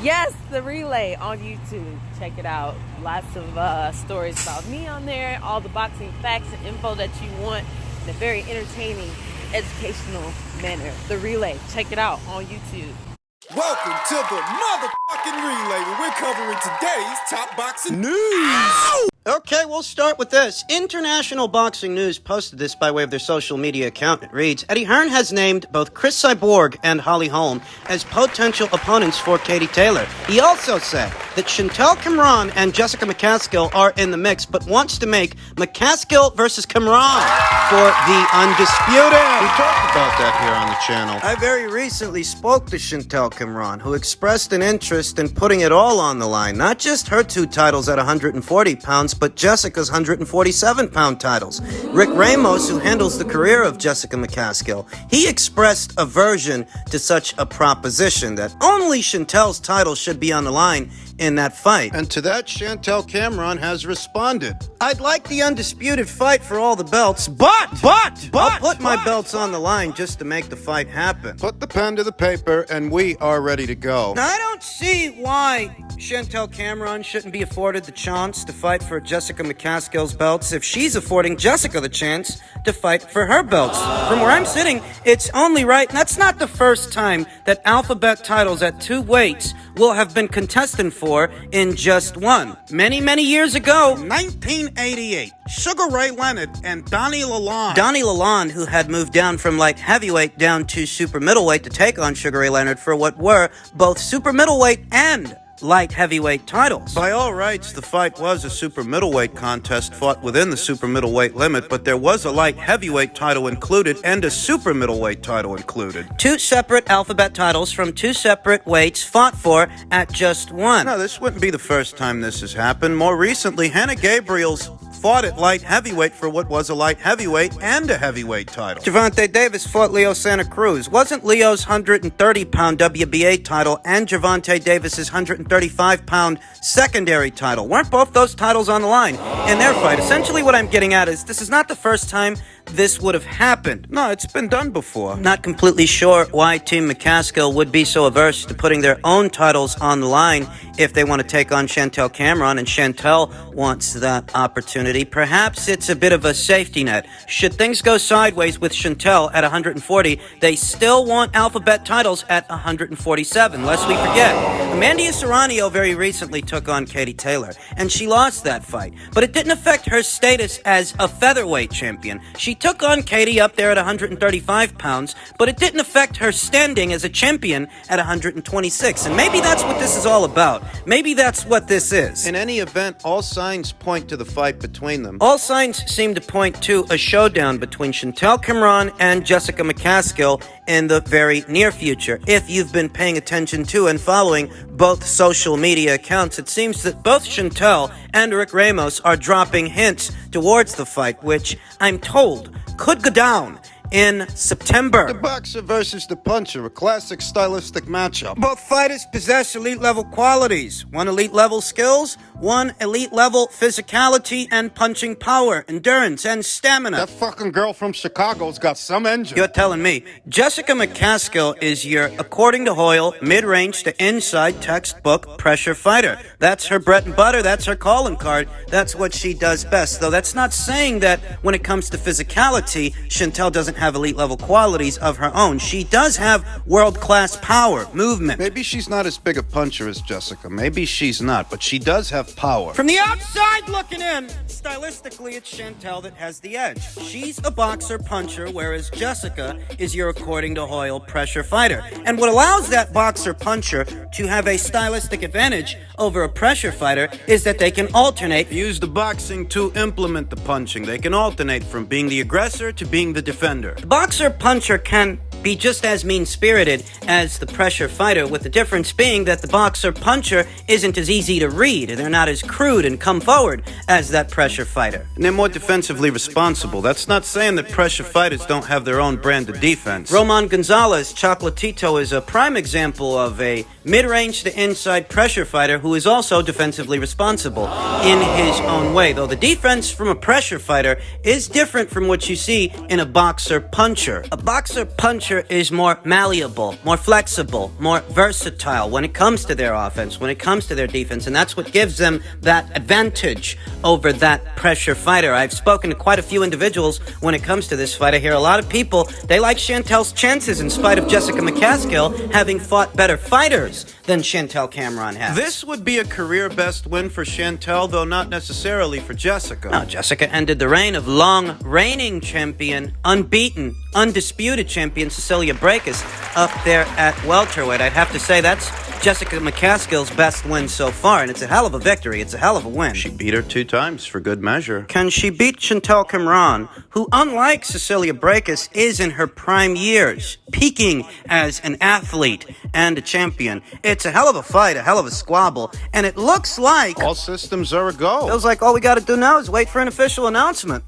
Yes, the relay on YouTube. Check it out. Lots of stories about me on there. All the boxing facts and info that you want in a very entertaining, educational manner. The relay. Check it out on YouTube. Welcome to the motherfucking relay where we're covering today's top boxing news. Ow! Okay, we'll start with this. International Boxing News posted this by way of their social media account. It reads, Eddie Hearn has named both Chris Cyborg and Holly Holm as potential opponents for Katie Taylor. He also said that Chantel Cameron and Jessica McCaskill are in the mix, but wants to make McCaskill versus Cameron for the Undisputed. We talked about that here on the channel. I very recently spoke to Chantel Cameron, who expressed an interest in putting it all on the line. Not just her 2 titles at 140 pounds, but Jessica's 147-pound titles. Rick Ramos, who handles the career of Jessica McCaskill, he expressed aversion to such a proposition that only Chantel's title should be on the line in that fight. And to that, Chantel Cameron has responded. I'd like the undisputed fight for all the belts, but I'll put my belts on the line just to make the fight happen. Put the pen to the paper, and we are ready to go. Now, I don't see why Chantel Cameron shouldn't be afforded the chance to fight for Jessica McCaskill's belts if she's affording Jessica the chance to fight for her belts. From where I'm sitting, it's only right, and that's not the first time that alphabet titles at 2 weights will have been contested for in just one. Many, many years ago, 1988, Sugar Ray Leonard and Donnie Lalonde. Donnie Lalonde, who had moved down from light heavyweight down to super middleweight to take on Sugar Ray Leonard for what were both super middleweight and light heavyweight titles. By all rights, the fight was a super middleweight contest fought within the super middleweight limit, but there was a light heavyweight title included and a super middleweight title included. 2 separate alphabet titles from 2 separate weights fought for at just one. No, this wouldn't be the first time this has happened. More recently, Hannah Gabriel's fought at light heavyweight for what was a light heavyweight and a heavyweight title. Gervonta Davis fought Leo Santa Cruz. Wasn't Leo's 130-pound WBA title and Gervonta Davis's 135-pound secondary title? Weren't both those titles on the line in their fight? Essentially what I'm getting at is this is not the first time this would have happened. No, it's been done before. Not completely sure why Team McCaskill would be so averse to putting their own titles on the line if they want to take on Chantel Cameron, and Chantel wants that opportunity. Perhaps it's a bit of a safety net. Should things go sideways with Chantel at 140, they still want alphabet titles at 147, lest we forget. Amanda Serrano very recently took on Katie Taylor, and she lost that fight. But it didn't affect her status as a featherweight champion. She took on Katie up there at 135 pounds, but it didn't affect her standing as a champion at 126. And maybe that's what this is all about. Maybe that's what this is. In any event, all signs point to the fight between them. All signs seem to point to a showdown between Chantel Cameron and Jessica McCaskill in the very near future. If you've been paying attention to and following both social media accounts, it seems that both Chantel and Rick Ramos are dropping hints towards the fight, which I'm told could go down in September. The boxer versus the puncher, a classic stylistic matchup. Both fighters possess elite-level qualities. One elite-level skills, one elite-level physicality and punching power, endurance, and stamina. That fucking girl from Chicago's got some engine. You're telling me. Jessica McCaskill is your, according to Hoyle, mid-range to inside textbook pressure fighter. That's her bread and butter. That's her calling card. That's what she does best. Though that's not saying that when it comes to physicality, Chantel doesn't have elite-level qualities of her own. She does have world-class power, movement. Maybe she's not as big a puncher as Jessica. Maybe she's not, but she does have power. From the outside looking in, stylistically, it's Chantel that has the edge. She's a boxer-puncher, whereas Jessica is your, according to Hoyle, pressure fighter. And what allows that boxer-puncher to have a stylistic advantage over a pressure fighter is that they can alternate. Use the boxing to implement the punching. They can alternate from being the aggressor to being the defender. The boxer-puncher can be just as mean-spirited as the pressure fighter, with the difference being that the boxer-puncher isn't as easy to read. They're not as crude and come forward as that pressure fighter. And they're more defensively responsible. That's not saying that pressure fighters don't have their own brand of defense. Roman Gonzalez, Chocolatito, is a prime example of a mid-range to inside pressure fighter who is also defensively responsible in his own way, though the defense from a pressure fighter is different from what you see in a boxer-puncher. A boxer-puncher fighter is more malleable, more flexible, more versatile when it comes to their offense, when it comes to their defense, and that's what gives them that advantage over that pressure fighter. I've spoken to quite a few individuals when it comes to this fight. I hear a lot of people, they like Chantel's chances in spite of Jessica McCaskill having fought better fighters than Chantel Cameron has. This would be a career best win for Chantel, though not necessarily for Jessica. No, Jessica ended the reign of long reigning champion, unbeaten, undisputed champion Cecilia Brækhus up there at welterweight. I'd have to say that's Jessica McCaskill's best win so far, and it's a hell of a victory. It's a hell of a win. She beat her 2 times for good measure. Can she beat Chantel Cameron, who, unlike Cecilia Brækhus, is in her prime years, peaking as an athlete and a champion? It's a hell of a fight, a hell of a squabble, and it looks like All systems are a go. feels like all we got to do now is wait for an official announcement.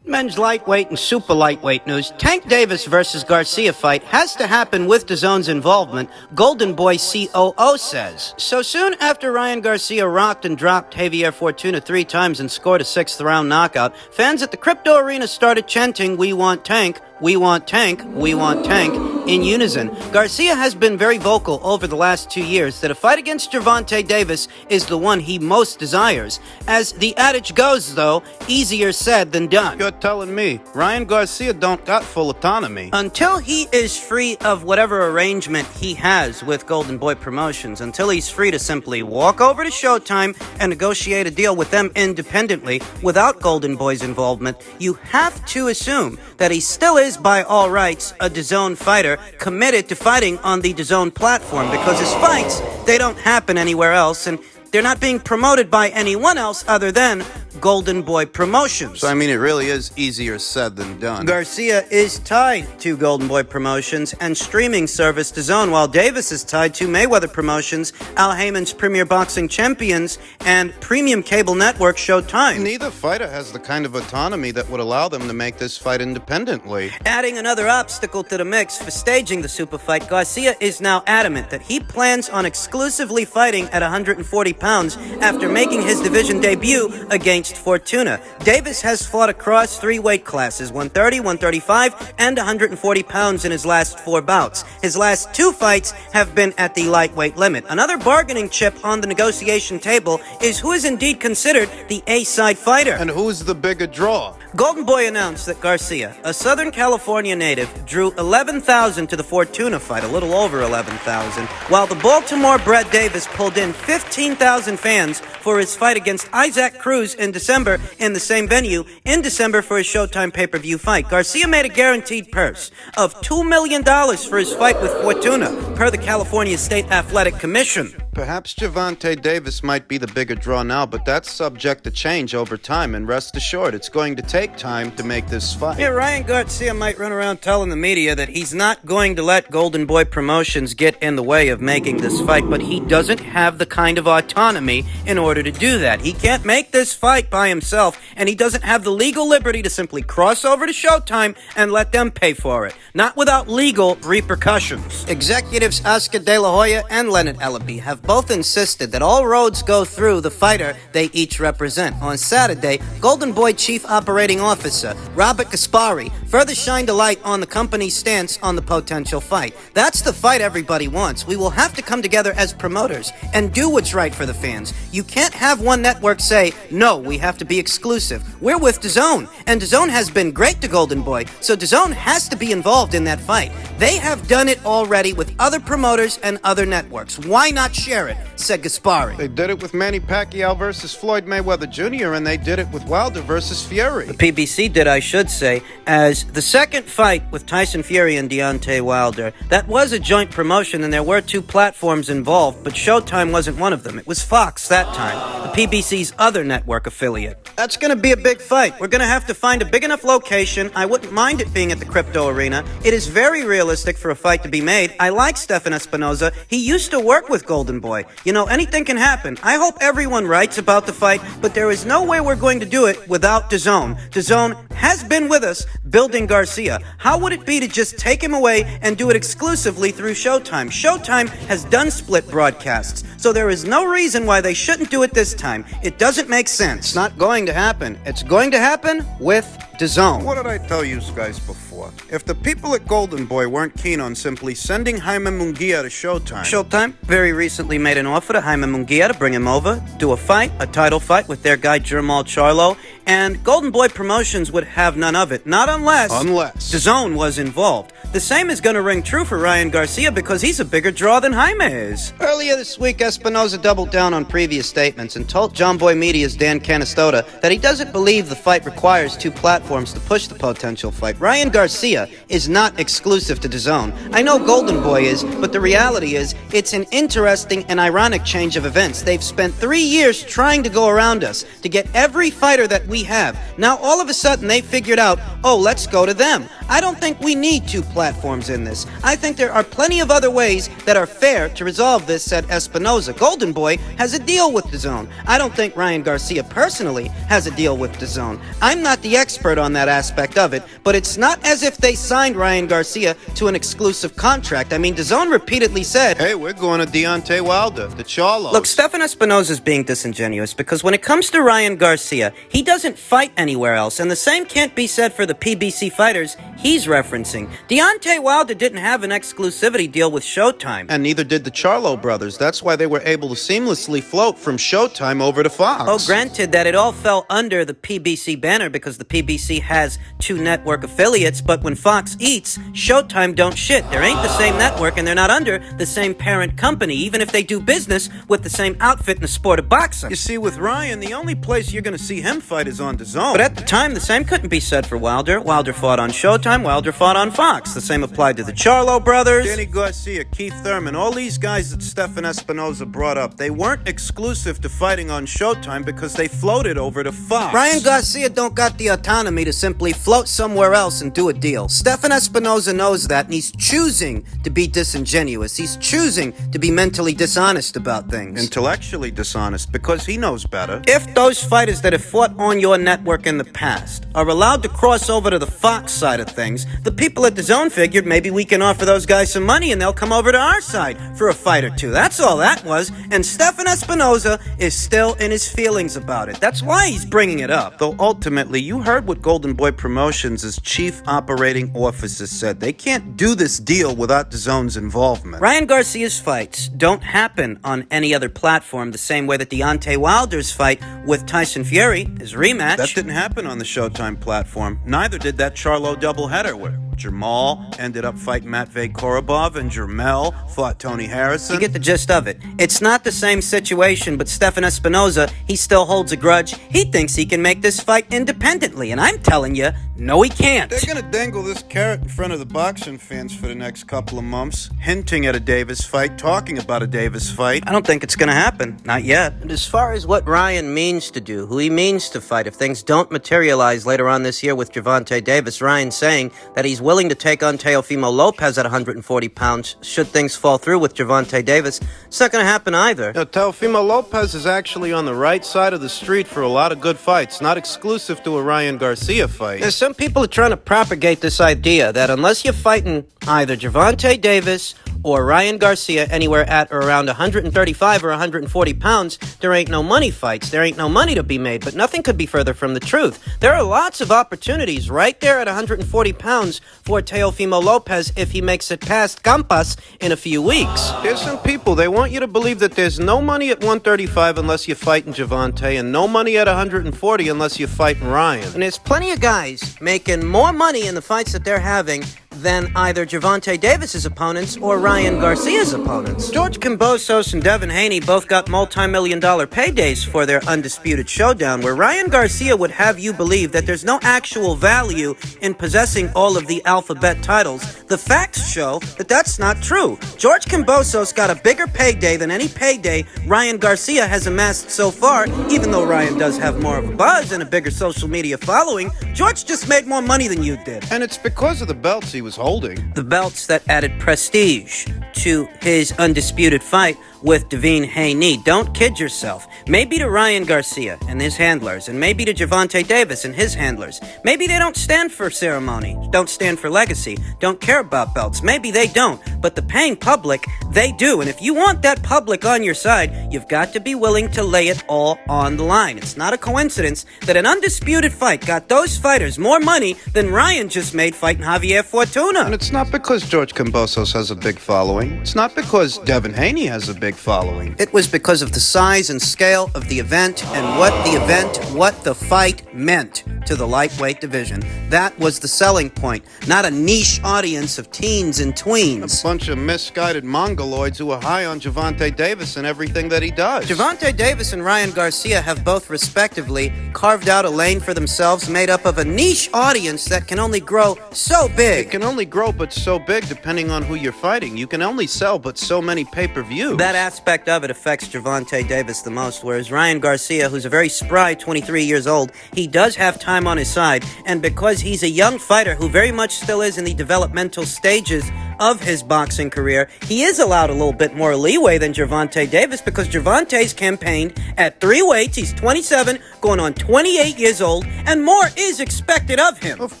Men's lightweight and super lightweight news. Tank Davis versus Garcia fight has to happen with DAZN's involvement, Golden Boy COO says. So soon after Ryan Garcia rocked and dropped Javier Fortuna 3 times and scored a 6th round knockout, fans at the Crypto Arena started chanting, "We want Tank, we want Tank, we want Tank," in unison. Garcia has been very vocal over the last 2 years that a fight against Gervonta Davis is the one he most desires. As the adage goes, though, easier said than done. You're telling me Ryan Garcia don't got full autonomy. Until he is free of whatever arrangement he has with Golden Boy Promotions, until he's free to simply walk over to Showtime and negotiate a deal with them independently without Golden Boy's involvement, you have to assume that he still is, by all rights, a DAZN fighter committed to fighting on the DAZN platform, because his fights, they don't happen anywhere else, and they're not being promoted by anyone else other than Golden Boy Promotions. So, I mean, it really is easier said than done. Garcia is tied to Golden Boy Promotions and streaming service DAZN, while Davis is tied to Mayweather Promotions, Al Heyman's Premier Boxing Champions, and premium cable network Showtime. Neither fighter has the kind of autonomy that would allow them to make this fight independently. Adding another obstacle to the mix for staging the super fight, Garcia is now adamant that he plans on exclusively fighting at 140 pounds after making his division debut against Fortuna. Davis has fought across 3 weight classes, 130, 135, and 140 pounds in his last 4 bouts. His last 2 fights have been at the lightweight limit. Another bargaining chip on the negotiation table is who is indeed considered the A-side fighter. And who's the bigger draw? Golden Boy announced that Garcia, a Southern California native, drew 11,000 to the Fortuna fight, a little over 11,000, while the Baltimore-bred Davis pulled in 15,000 fans for his fight against Isaac Cruz in December in the same venue, in December for his Showtime pay-per-view fight. Garcia made a guaranteed purse of $2 million for his fight with Fortuna, per the California State Athletic Commission. Perhaps Gervonta Davis might be the bigger draw now, but that's subject to change over time, and rest assured, it's going to take time to make this fight. Yeah, Ryan Garcia might run around telling the media that he's not going to let Golden Boy Promotions get in the way of making this fight, but he doesn't have the kind of autonomy in order to do that. He can't make this fight by himself, and he doesn't have the legal liberty to simply cross over to Showtime and let them pay for it. Not without legal repercussions. Executives Oscar De La Hoya and Leonard Ellaby have both insisted that all roads go through the fighter they each represent. On Saturday, Golden Boy Chief Operating Officer Robert Gaspari further shined a light on the company's stance on the potential fight. That's the fight everybody wants. We will have to come together as promoters and do what's right for the fans. You can't have one network say, no, we have to be exclusive. We're with DAZN, and DAZN has been great to Golden Boy, so DAZN has to be involved in that fight. They have done it already with other promoters and other networks. Why not share it, said Gaspari. They did it with Manny Pacquiao versus Floyd Mayweather Jr., and they did it with Wilder versus Fury. The PBC did, I should say, as the second fight with Tyson Fury and Deontay Wilder. That was a joint promotion, and there were 2 platforms involved, but Showtime wasn't one of them. It was Fox that time, the PBC's other network affiliate. That's going to be a big fight. We're going to have to find a big enough location. I wouldn't mind it being at the Crypto Arena. It is very realistic for a fight to be made. I like Stefan Espinoza. He used to work with Golden Boy. You know, anything can happen. I hope everyone writes about the fight, but there is no way we're going to do it without DAZN. DAZN has been with us building Garcia. How would it be to just take him away and do it exclusively through Showtime? Showtime has done split broadcasts, so there is no reason why they shouldn't do it this time. It doesn't make sense. It's not going to happen. It's going to happen with DAZN. What did I tell you guys before? If the people at Golden Boy weren't keen on simply sending Jaime Munguia to Showtime very recently made an offer to Jaime Munguia to bring him over, do a title fight with their guy Jermall Charlo, and Golden Boy Promotions would have none of it, not unless DAZN was involved. The same is going to ring true for Ryan Garcia because he's a bigger draw than Jaime is. Earlier this week, Espinoza doubled down on previous statements and told John Boy Media's Dan Canastota that he doesn't believe the fight requires two platforms to push the potential fight. Ryan Garcia is not exclusive to DAZN. I know Golden Boy is, but the reality is it's an interesting and ironic change of events. They've spent 3 years trying to go around us to get every fighter that we have. Now all of a sudden they figured out, oh, let's go to them. I don't think we need two platforms in this. I think there are plenty of other ways that are fair to resolve this, said Espinoza. Golden Boy has a deal with DAZN. I don't think Ryan Garcia personally has a deal with DAZN. I'm not the expert on that aspect of it, but it's not as if they signed Ryan Garcia to an exclusive contract. I mean, DAZN repeatedly said, hey, we're going to Deontay Wilder, the Charlos. Look, Stefan Espinoza is being disingenuous because when it comes to Ryan Garcia, he doesn't fight anywhere else, and the same can't be said for the PBC fighters he's referencing. Deontay Wilder didn't have an exclusivity deal with Showtime. And neither did the Charlo brothers. That's why they were able to seamlessly float from Showtime over to Fox. Oh, granted that it all fell under the PBC banner because the PBC has two network affiliates, but when Fox eats, Showtime don't shit. There ain't the same network and they're not under the same parent company, even if they do business with the same outfit in the sport of boxing. You see, with Ryan, the only place you're going to see him fight is on DAZN. But at the time, the same couldn't be said for Wilder. Wilder fought on Showtime, Wilder fought on Fox. The same applied to the Charlo brothers. Danny Garcia, Keith Thurman, all these guys that Stefan Espinoza brought up, they weren't exclusive to fighting on Showtime because they floated over to Fox. Ryan Garcia don't got the autonomy to simply float somewhere else and do a deal. Stefan Espinoza knows that, and he's choosing to be disingenuous. He's choosing to be mentally dishonest about things. Intellectually dishonest, because he knows better. If those fighters that have fought on your network in the past are allowed to cross over to the Fox side of things, the people at DAZN figured maybe we can offer those guys some money and they'll come over to our side for a fight or two. That's all that was. And Stefan Espinoza is still in his feelings about it. That's why he's bringing it up. Though ultimately, you heard what Golden Boy Promotions' chief operating officer said. They can't do this deal without DAZN's involvement. Ryan Garcia's fights don't happen on any other platform the same way that Deontay Wilder's fight with Tyson Fury, his rematch. That didn't happen on the Showtime platform. Neither did that Charlo doubleheader where Jermall ended up fighting Matvey Korobov and Jermell fought Tony Harrison. You get the gist of it. It's not the same situation, but Stefan Espinoza, he still holds a grudge. He thinks he can make this fight independently, and I'm telling you, no he can't. They're gonna dangle this carrot in front of the boxing fans for the next couple of months, hinting at a Davis fight, talking about a Davis fight. I don't think it's gonna happen. Not yet. And as far as what Ryan means to do, who he means to fight, if things don't materialize later on this year with Gervonta Davis, Ryan's saying that he's willing to take on Teofimo Lopez at 140 pounds should things fall through with Gervonta Davis. It's not going to happen either. Now, Teofimo Lopez is actually on the right side of the street for a lot of good fights, not exclusive to a Ryan Garcia fight. There's some people are trying to propagate this idea that unless you're fighting either Gervonta Davis or Ryan Garcia anywhere at or around 135 or 140 pounds, there ain't no money fights. There ain't no money to be made, but nothing could be further from the truth. There are lots of opportunities right there at 140 pounds for Teofimo Lopez if he makes it past Campas in a few weeks. There's some people, they want you to believe that there's no money at 135 unless you're fighting Gervonta, and no money at 140 unless you're fighting Ryan. And there's plenty of guys making more money in the fights that they're having than either Gervonta Davis's opponents or Ryan Garcia's opponents. George Kambosos and Devin Haney both got multi-million-dollar paydays for their undisputed showdown, where Ryan Garcia would have you believe that there's no actual value in possessing all of the alphabet titles. The facts show that that's not true. George Kambosos got a bigger payday than any payday Ryan Garcia has amassed so far, even though Ryan does have more of a buzz and a bigger social media following. George just made more money than you did. And it's because of the belts he was holding. The belts that added prestige to his undisputed fight with Devine Haney. Don't kid yourself. Maybe to Ryan Garcia and his handlers, and maybe to Gervonta Davis and his handlers. Maybe they don't stand for ceremony, don't stand for legacy, don't care about belts. Maybe they don't, but the paying public, they do. And if you want that public on your side, you've got to be willing to lay it all on the line. It's not a coincidence that an undisputed fight got those fighters more money than Ryan just made fighting Javier Fortuna. And it's not because George Kambosos has a big following. It's not because Devin Haney has a big following. It was because of the size and scale of the event and what the fight meant to the lightweight division. That was the selling point, not a niche audience of teens and tweens. A bunch of misguided mongoloids who are high on Gervonta Davis and everything that he does. Gervonta Davis and Ryan Garcia have both respectively carved out a lane for themselves made up of a niche audience that can only grow so big. It can only grow but so big depending on who you're fighting. You can only sell but so many pay-per-views. That aspect of it affects Gervonta Davis the most, whereas Ryan Garcia, who's a very spry 23 years old, he does have time on his side, and because he's a young fighter who very much still is in the developmental stages of his boxing career, he is allowed a little bit more leeway than Gervonta Davis because Gervonta's campaigned at 3 weights. He's 27, going on 28 years old, and more is expected of him. Of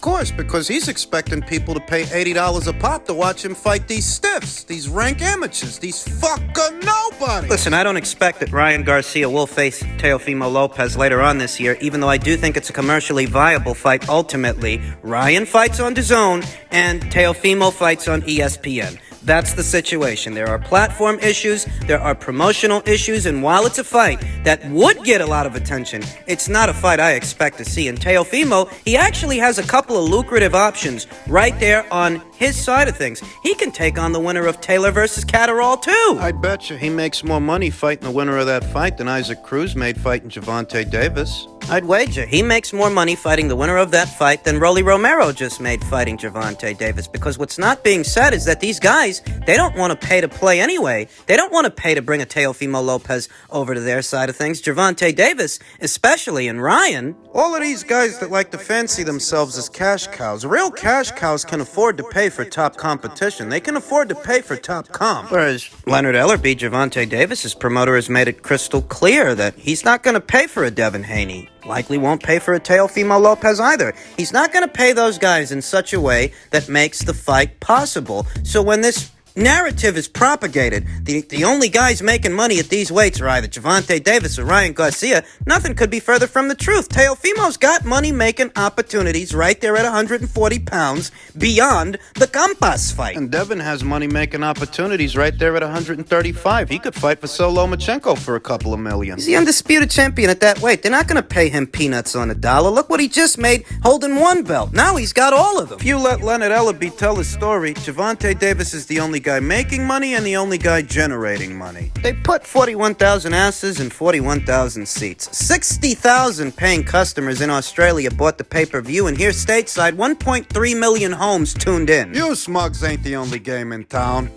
course, because he's expecting people to pay $80 a pop to watch him fight these stiffs, these rank amateurs, these fucking nobody. Listen, I don't expect that Ryan Garcia will face Teofimo Lopez later on this year, even though I do think it's a commercially viable fight ultimately. Ryan fights on DAZN, and Teofimo fights on ESPN. That's the situation. There are platform issues, there are promotional issues, and while it's a fight that would get a lot of attention, it's not a fight I expect to see. And Teofimo, he actually has a couple of lucrative options right there on his side of things. He can take on the winner of Taylor versus Catterall, too. I'd bet you he makes more money fighting the winner of that fight than Isaac Cruz made fighting Gervonta Davis. I'd wager he makes more money fighting the winner of that fight than Rolly Romero just made fighting Gervonta Davis, because what's not being said is that these guys, they don't want to pay to play anyway. They don't want to pay to bring a Teofimo Lopez over to their side of things. Gervonta Davis, especially, and Ryan. All of these guys that like to fancy themselves as cash cows, real cash cows can afford to pay for top competition. They can afford to pay for top comp. Whereas Leonard Ellerby, Gervonta Davis's promoter, has made it crystal clear that he's not going to pay for a Devin Haney. Likely won't pay for a Teofimo Lopez either. He's not going to pay those guys in such a way that makes the fight possible. So when this narrative is propagated, the only guys making money at these weights are either Gervonta Davis or Ryan Garcia, nothing could be further from the truth. Teofimo's got money-making opportunities right there at 140 pounds beyond the Campas fight. And Devin has money-making opportunities right there at 135. He could fight for Solo Lomachenko for a couple of million. He's the undisputed champion at that weight. They're not going to pay him peanuts on a dollar. Look what he just made holding one belt. Now he's got all of them. If you let Leonard Ellerby tell his story, Gervonta Davis is the only guy making money and the only guy generating money. They put 41,000 asses in 41,000 seats. 60,000 paying customers in Australia bought the pay-per-view, and here stateside, 1.3 million homes tuned in. You smugs ain't the only game in town.